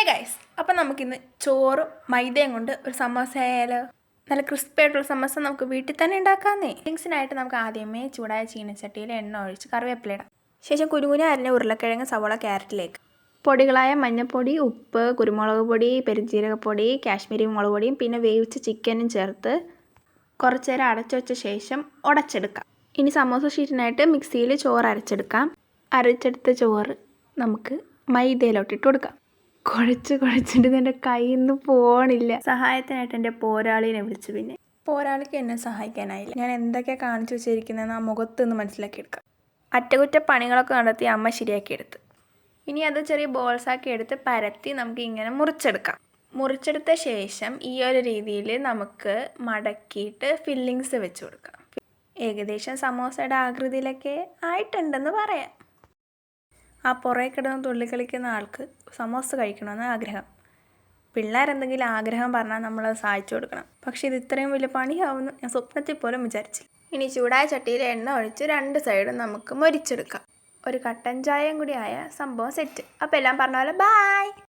Guys, അപ്പം നമുക്കിന്ന് ചോറും മൈദയും കൊണ്ട് ഒരു സമോസ ആയാലോ? നല്ല ക്രിസ്പി ആയിട്ടുള്ള സമോസ നമുക്ക് വീട്ടിൽ തന്നെ ഉണ്ടാക്കാമെന്നേ. ഡ്രിങ്ക്സിനായിട്ട് നമുക്ക് ആദ്യമേ ചൂടായ ചീനച്ചട്ടിയിൽ എണ്ണ ഒഴിച്ച് കറിവേപ്പില ഇടാം. ശേഷം കുരുകുന അരിഞ്ഞ ഉരുളക്കിഴങ്ങ്, സവോള, ക്യാരറ്റിലേക്ക് പൊടികളായ മഞ്ഞൾപ്പൊടി, ഉപ്പ്, കുരുമുളക് പൊടി, പെരുംജീരകപ്പൊടി, കാശ്മീരി മുളക് പൊടിയും പിന്നെ വേവിച്ച ചിക്കനും ചേർത്ത് കുറച്ച് നേരം അടച്ചു വെച്ച ശേഷം ഉടച്ചെടുക്കാം. ഇനി സമോസ ഷീറ്റിനായിട്ട് മിക്സിയിൽ ചോറ് അരച്ചെടുക്കാം. അരച്ചെടുത്ത ചോറ് നമുക്ക് മൈദയിലോട്ടിട്ട് കൊടുക്കാം. കുഴച്ചിട്ട് എൻ്റെ കയ്യിൽ നിന്ന് പോകണില്ല. സഹായത്തിനായിട്ട് എൻ്റെ പോരാളിനെ വിളിച്ചു. പിന്നെ പോരാളിക്ക് എന്നെ സഹായിക്കാനായില്ല. ഞാൻ എന്തൊക്കെയാണ് കാണിച്ചു വെച്ചിരിക്കുന്നതെന്ന് ആ മുഖത്ത് നിന്ന് മനസ്സിലാക്കിയെടുക്കാം. അറ്റകുറ്റപ്പണികളൊക്കെ നടത്തി അമ്മ ശരിയാക്കിയെടുത്ത്. ഇനി അത് ചെറിയ ബോൾസാക്കി എടുത്ത് പരത്തി നമുക്ക് ഇങ്ങനെ മുറിച്ചെടുക്കാം. മുറിച്ചെടുത്ത ശേഷം ഈ ഒരു രീതിയിൽ നമുക്ക് മടക്കിയിട്ട് ഫില്ലിങ്സ് വെച്ച് കൊടുക്കാം. ഏകദേശം സമോസയുടെ ആകൃതിയിലൊക്കെ ആയിട്ടുണ്ടെന്ന് പറയാം. ആ പുറകെ കിടന്ന് തുള്ളിക്കളിക്കുന്ന ആൾക്ക് സമോസ കഴിക്കണമെന്ന് ആഗ്രഹം. പിള്ളേരെന്തെങ്കിലും ആഗ്രഹം പറഞ്ഞാൽ നമ്മളത് സഹായിച്ചു കൊടുക്കണം. പക്ഷേ ഇത് ഇത്രയും വലിയ പണിയാവുമെന്ന് ഞാൻ സ്വപ്നത്തിൽ പോലും വിചാരിച്ചില്ല. ഇനി ചൂടായ ചട്ടിയിൽ എണ്ണ ഒഴിച്ച് 2 സൈഡും നമുക്ക് മൊരിച്ചെടുക്കാം. ഒരു കട്ടൻ ചായയും കൂടി ആയ സംഭവം സെറ്റ്. അപ്പോൾ എല്ലാം പറഞ്ഞ പോലെ ബൈ.